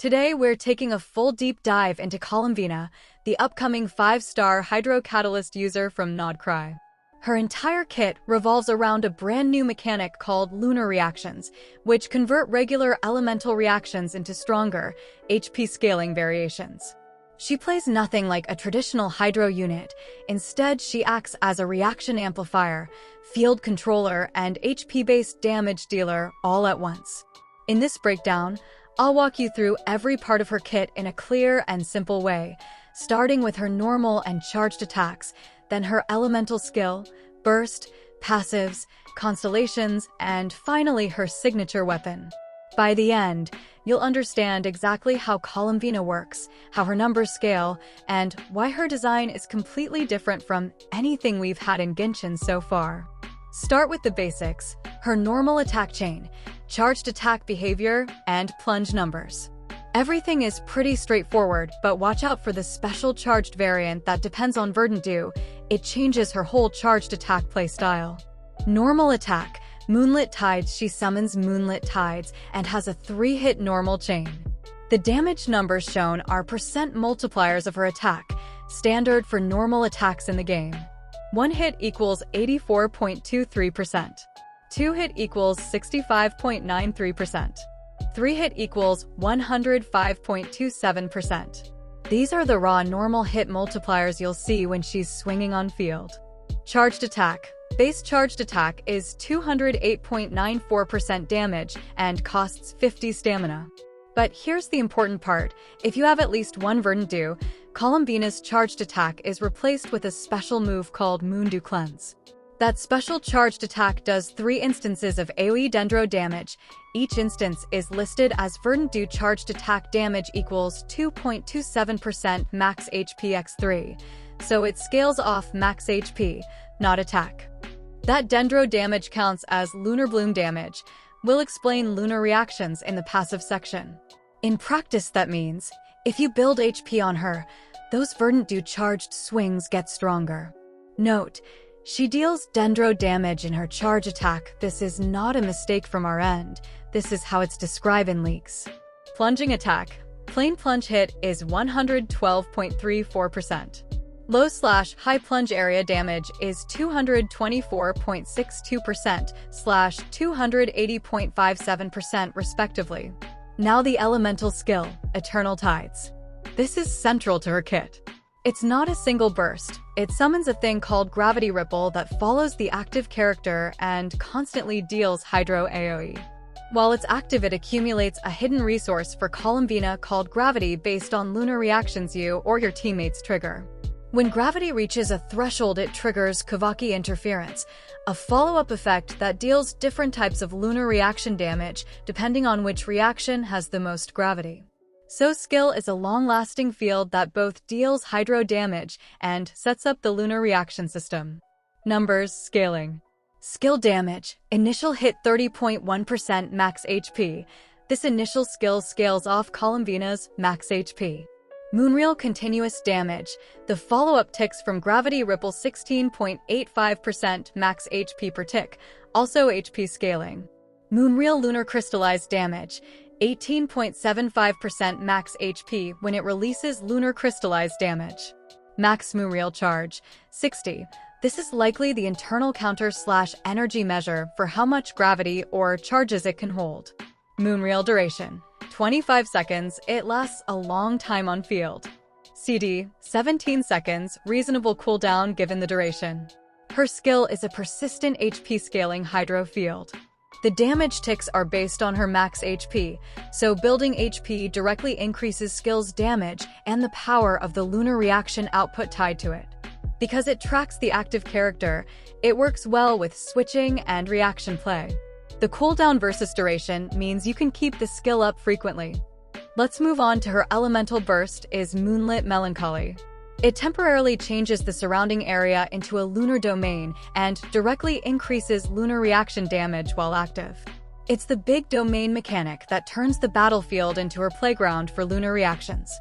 Today, we're taking a full deep dive into Columbina, the upcoming 5-star Hydro Catalyst user from Nod-Krai. Her entire kit revolves around a brand new mechanic called Lunar reactions, which convert regular elemental reactions into stronger, HP-scaling variations. She plays nothing like a traditional Hydro unit. Instead, she acts as a reaction amplifier, field controller, and HP-based damage dealer all at once. In this breakdown, I'll walk you through every part of her kit in a clear and simple way, starting with her normal and charged attacks, then her elemental skill, burst, passives, constellations, and finally her signature weapon. By the end, you'll understand exactly how Columbina works, how her numbers scale, and why her design is completely different from anything we've had in Genshin so far. Start with the basics: her normal attack chain, charged attack behavior, and plunge numbers. Everything is pretty straightforward, but watch out for the special charged variant that depends on Verdant Dew. It changes her whole charged attack playstyle. Normal attack: Moonlit Tides. She summons Moonlit Tides and has a 3-hit normal chain. The damage numbers shown are percent multipliers of her attack, standard for normal attacks in the game. 1 hit equals 84.23%. 2 hit equals 65.93%. 3 hit equals 105.27%. These are the raw normal hit multipliers you'll see when she's swinging on field. Charged attack. Base charged attack is 208.94% damage and costs 50 stamina. But here's the important part: if you have at least one Verdant Dew, Columbina's charged attack is replaced with a special move called Moondew Cleanse. That special charged attack does 3 instances of AoE Dendro damage. Each instance is listed as Verdant Dew charged attack damage equals 2.27% max HP x 3, so it scales off max HP, not attack. That Dendro damage counts as Lunar Bloom damage. We'll explain Lunar reactions in the passive section. In practice, that means, if you build HP on her, those Verdant Dew charged swings get stronger. Note: she deals Dendro damage in her charge attack. This is not a mistake from our end. This is how it's described in leaks. Plunging attack. Plain plunge hit is 112.34%. Low/high plunge area damage is 224.62%/280.57% respectively. Now the elemental skill, Eternal Tides. This is central to her kit. It's not a single burst. It summons a thing called Gravity Ripple that follows the active character and constantly deals Hydro AoE. While it's active, it accumulates a hidden resource for Columbina called Gravity based on lunar reactions you or your teammates trigger. When Gravity reaches a threshold, it triggers Kavaki Interference, a follow-up effect that deals different types of lunar reaction damage depending on which reaction has the most gravity. So skill is a long-lasting field that both deals Hydro damage and sets up the lunar reaction system. Numbers scaling. Skill damage. Initial hit 30.1% max HP. This initial skill scales off Columbina's max HP. Moonreal continuous damage. The follow-up ticks from Gravity Ripple 16.85% max HP per tick, also HP scaling. Moonreal lunar crystallized damage. 18.75% max HP when it releases lunar crystallized damage. Max Moonreal charge, 60. This is likely the internal counter/energy measure for how much gravity or charges it can hold. Moonreal duration, 25 seconds. It lasts a long time on field. CD, 17 seconds, reasonable cooldown given the duration. Her skill is a persistent HP scaling Hydro field. The damage ticks are based on her max HP, so building HP directly increases skill's damage and the power of the lunar reaction output tied to it. Because it tracks the active character, it works well with switching and reaction play. The cooldown versus duration means you can keep the skill up frequently. Let's move on to her elemental burst is Moonlit Melancholy. It temporarily changes the surrounding area into a lunar domain and directly increases lunar reaction damage while active. It's the big domain mechanic that turns the battlefield into her playground for lunar reactions.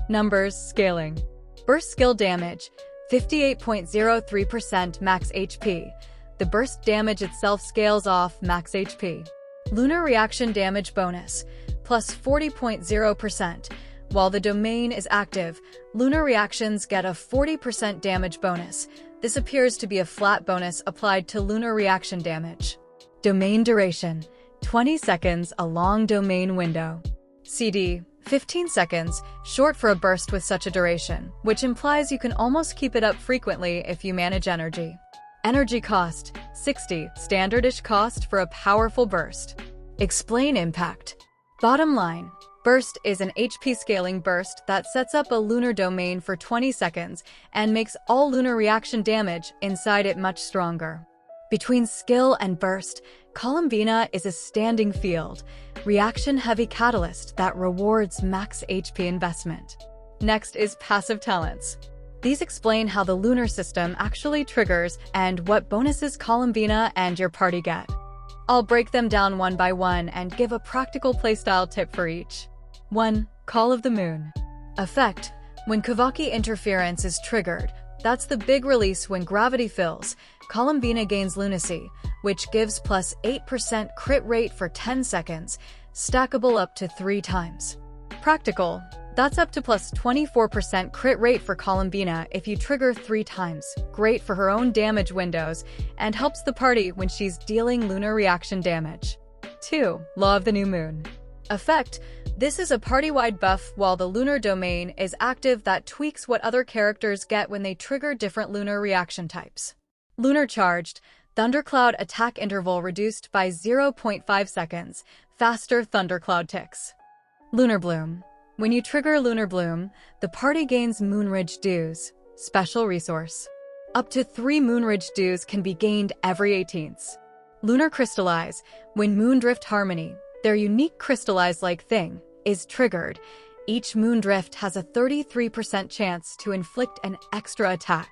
Numbers scaling. Burst skill damage, 58.03% max HP. The burst damage itself scales off max HP. Lunar reaction damage bonus. plus 40.0%. While the domain is active, lunar reactions get a 40% damage bonus. This appears to be a flat bonus applied to lunar reaction damage. Domain duration: 20 seconds, a long domain window. CD: 15 seconds, short for a burst with such a duration, which implies you can almost keep it up frequently if you manage energy. Energy cost: 60, standardish cost for a powerful burst. Explain impact. Bottom line: burst is an HP-scaling burst that sets up a lunar domain for 20 seconds and makes all lunar reaction damage inside it much stronger. Between skill and burst, Columbina is a standing field, reaction-heavy catalyst that rewards max HP investment. Next is passive talents. These explain how the lunar system actually triggers and what bonuses Columbina and your party get. I'll break them down one by one and give a practical playstyle tip for each. 1. Call of the Moon. Effect: when Kavaki interference is triggered, that's the big release when gravity fills, Columbina gains lunacy, which gives plus 8% crit rate for 10 seconds, stackable up to 3 times. Practical: that's up to plus 24% crit rate for Columbina if you trigger 3 times, great for her own damage windows, and helps the party when she's dealing lunar reaction damage. 2. Law of the New Moon. Effect: this is a party-wide buff while the lunar domain is active that tweaks what other characters get when they trigger different lunar reaction types. Lunar charged: thundercloud attack interval reduced by 0.5 seconds, faster thundercloud ticks. Lunar bloom: when you trigger lunar bloom, the party gains Moonridge dues, special resource. Up to 3 Moonridge dues can be gained every 18th. Lunar crystallize: when Moondrift harmony, their unique crystallize-like thing, is triggered, each Moondrift has a 33% chance to inflict an extra attack.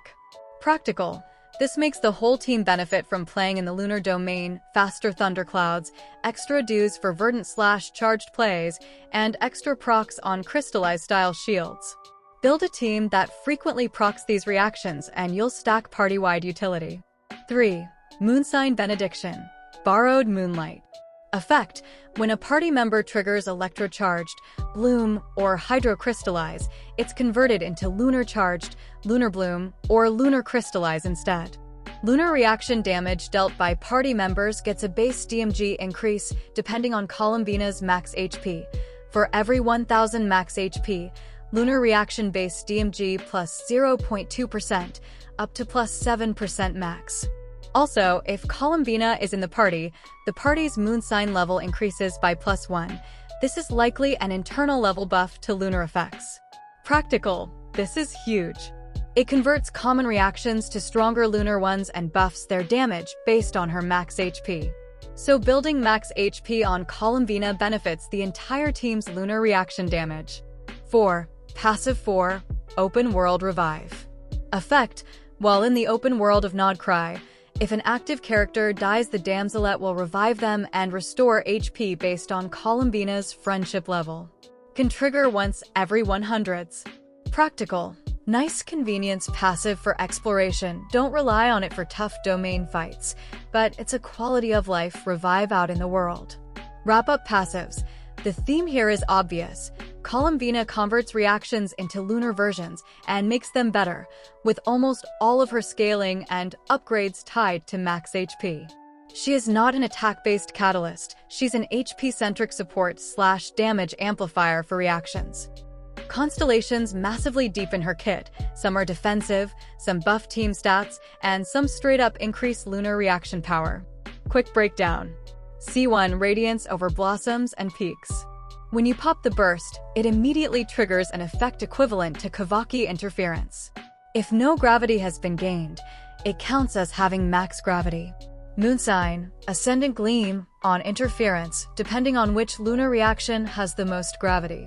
Practical: this makes the whole team benefit from playing in the lunar domain, faster thunderclouds, extra dues for verdant/charged plays, and extra procs on crystallize-style shields. Build a team that frequently procs these reactions and you'll stack party-wide utility. 3. Moonsign benediction. Borrowed moonlight. Effect: when a party member triggers electrocharged, bloom, or hydrocrystallize, it's converted into lunar charged, lunar bloom, or lunar crystallize instead. Lunar reaction damage dealt by party members gets a base DMG increase depending on Columbina's max HP. For every 1000 max HP, lunar reaction base DMG plus 0.2%, up to plus 7% max. Also, if Columbina is in the party's moon sign level increases by +1. This is likely an internal level buff to lunar effects. Practical: this is huge. It converts common reactions to stronger lunar ones and buffs their damage based on her max HP. So building max HP on Columbina benefits the entire team's lunar reaction damage. 4. Passive 4. Open World Revive. Effect: while in the open world of Nod-Krai, if an active character dies, the damselette will revive them and restore HP based on Columbina's friendship level. Can trigger once every 100s. Practical: nice convenience passive for exploration, don't rely on it for tough domain fights, but it's a quality of life revive out in the world. Wrap up passives. The theme here is obvious. Columbina converts reactions into lunar versions and makes them better, with almost all of her scaling and upgrades tied to max HP. She is not an attack-based catalyst, she's an HP-centric support/damage amplifier for reactions. Constellations massively deepen her kit, some are defensive, some buff team stats, and some straight-up increase lunar reaction power. Quick breakdown. C1 Radiance over Blossoms and Peaks. When you pop the burst, it immediately triggers an effect equivalent to Kavaki interference. If no gravity has been gained, it counts as having max gravity. Moonsign, Ascendant Gleam, on interference, depending on which lunar reaction has the most gravity.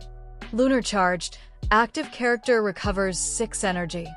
Lunar Charged, active character recovers 6 energy.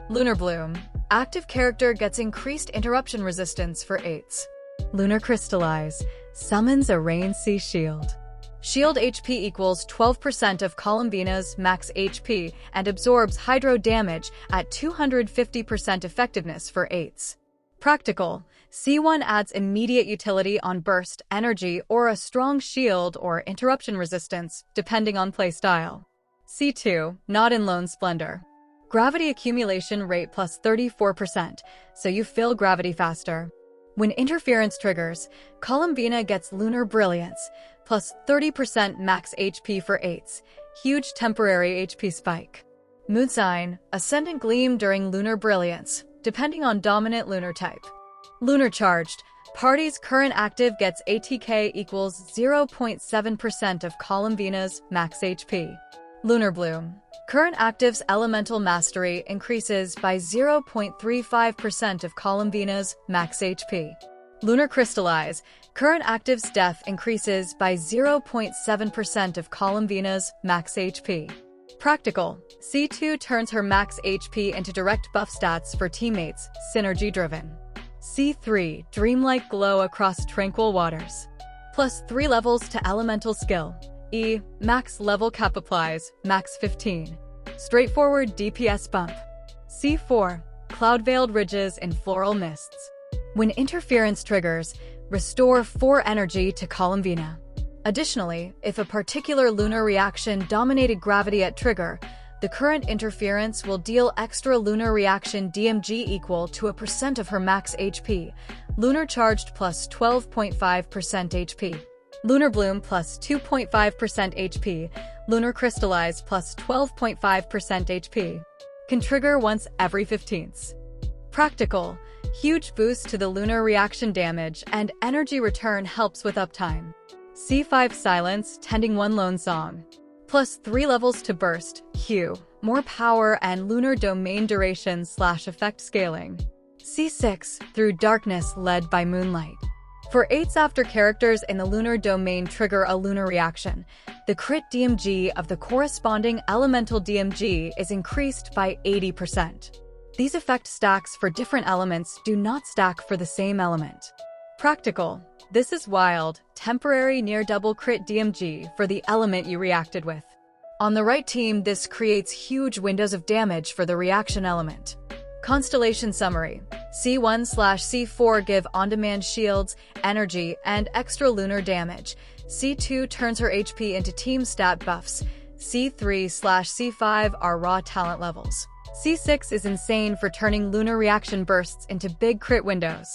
Lunar Bloom, active character gets increased interruption resistance for 8s. Lunar Crystallize, summons a Rain Sea Shield. Shield HP equals 12% of Columbina's max HP and absorbs hydro damage at 250% effectiveness for 8s. Practical: C1 adds immediate utility on burst, energy, or a strong shield or interruption resistance, depending on playstyle. C2, Nod in Lone Splendor. Gravity accumulation rate plus 34%, so you fill gravity faster. When interference triggers, Columbina gets Lunar Brilliance, plus 30% max HP for 8s, huge temporary HP spike. Mood Sign, Ascendant Gleam during Lunar Brilliance, depending on dominant lunar type. Lunar Charged, party's current active gets ATK equals 0.7% of Columbina's max HP. Lunar Bloom, current active's elemental mastery increases by 0.35% of Columbina's max HP. Lunar Crystallize, current active's def increases by 0.7% of Columbina's max HP. Practical, C2 turns her max HP into direct buff stats for teammates, synergy-driven. C3, Dreamlike Glow across tranquil waters. Plus 3 levels to elemental skill. E, max level cap applies, max 15. Straightforward DPS bump. C4, Cloud-Veiled Ridges in Floral Mists. When interference triggers, restore 4 energy to Columbina. Additionally, if a particular lunar reaction dominated gravity at trigger, the current interference will deal extra lunar reaction DMG equal to a percent of her max HP. Lunar Charged plus 12.5% HP. Lunar Bloom plus 2.5% HP. Lunar Crystallize plus 12.5% HP. Can trigger once every 15ths. Practical, huge boost to the lunar reaction damage and energy return helps with uptime. C5 Silence, Tending One Lone Song. Plus 3 levels to burst, Q, more power and lunar domain duration / effect scaling. C6 Through Darkness, led by Moonlight. For 8s after characters in the lunar domain trigger a lunar reaction, the crit DMG of the corresponding elemental DMG is increased by 80%. These effect stacks for different elements do not stack for the same element. Practical, this is wild, temporary near double crit DMG for the element you reacted with. On the right team, this creates huge windows of damage for the reaction element. Constellation Summary. C1/C4 give on-demand shields, energy, and extra lunar damage. C2 turns her HP into team stat buffs. C3/C5 are raw talent levels. C6 is insane for turning lunar reaction bursts into big crit windows.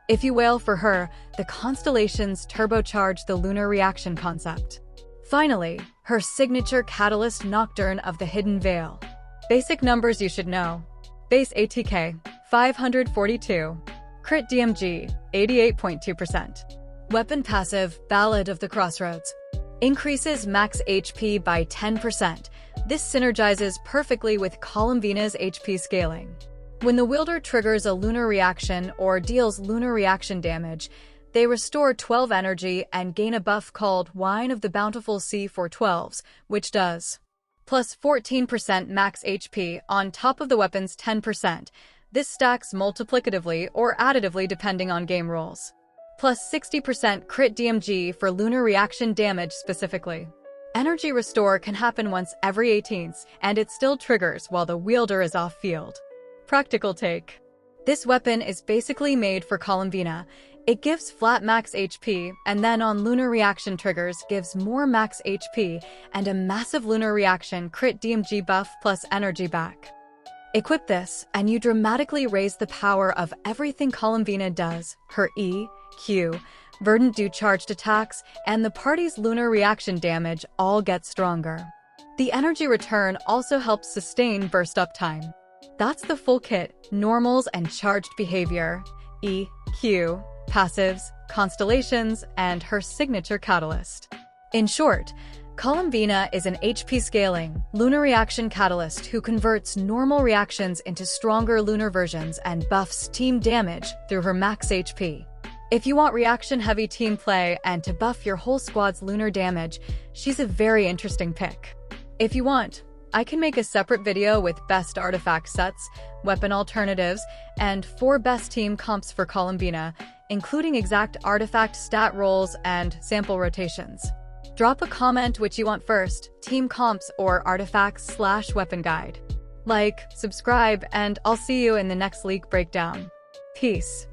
If you wail for her, the Constellations turbocharge the lunar reaction concept. Finally, her signature catalyst Nocturne of the Hidden Veil. Basic numbers you should know. Base ATK, 542. Crit DMG, 88.2%. Weapon passive, Ballad of the Crossroads. Increases max HP by 10%. This synergizes perfectly with Columbina's HP scaling. When the wielder triggers a lunar reaction or deals lunar reaction damage, they restore 12 energy and gain a buff called Wine of the Bountiful Sea for 12s, which does plus 14% max HP on top of the weapon's 10%. This stacks multiplicatively or additively depending on game rules. Plus 60% crit DMG for lunar reaction damage specifically. Energy restore can happen once every 18ths, and it still triggers while the wielder is off-field. Practical take. This weapon is basically made for Columbina. It gives flat max HP, and then on lunar reaction triggers gives more max HP and a massive lunar reaction crit DMG buff plus energy back. Equip this, and you dramatically raise the power of everything Columbina does, her E, Q, Verdant do charged attacks, and the party's lunar reaction damage all get stronger. The energy return also helps sustain burst uptime. That's the full kit, normals and charged behavior, E, Q, passives, constellations, and her signature catalyst. In short, Columbina is an HP-scaling, lunar reaction catalyst who converts normal reactions into stronger lunar versions and buffs team damage through her max HP. If you want reaction-heavy team play and to buff your whole squad's lunar damage, she's a very interesting pick. If you want, I can make a separate video with best artifact sets, weapon alternatives, and 4 best team comps for Columbina, including exact artifact stat rolls and sample rotations. Drop a comment which you want first, team comps or artifacts/weapon guide. Like, subscribe, and I'll see you in the next leak breakdown. Peace.